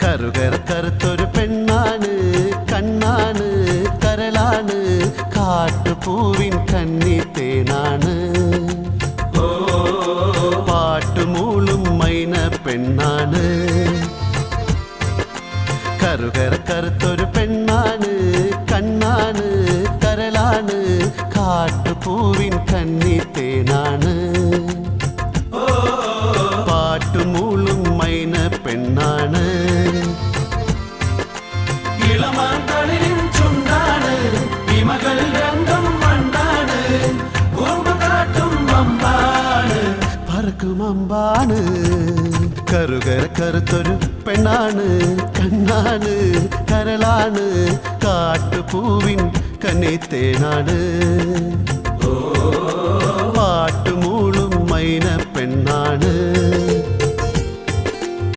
കറുകര കറുത്തൊരു പെണ്ണാണ്, കണ്ണാണ്, കരളാണ്, കാട്ടുപൂവിൻ കന്നിത്തേനാണ്. പാട്ടുമൂളും മൈന പെണ്ണാണ്. കറുകര കറുത്തൊരു പെണ്ണാണ്, കണ്ണാണ്, കരളാണ്, കാട്ടുപൂവിൻ കന്നിത്തേനാണ്. പാട്ടുമൂളും മൈന പെണ്ണാണ്. ഇളമാന്തളിരിൻ ചുണ്ടാണ്, ഇമകൾ രണ്ടും മണ്ണാണ്, കൂമ്പ് കാട്ടും അമ്പാണ്, പറക്കും അമ്പാണ്. കറുകര കറുത്തൊരു പെണ്ണാണ്, കണ്ണാണ്, കരളാണ്, കാട്ടുപൂവിൻ കന്നിത്തേനാണ്. പാട്ടുമൂളും മൈന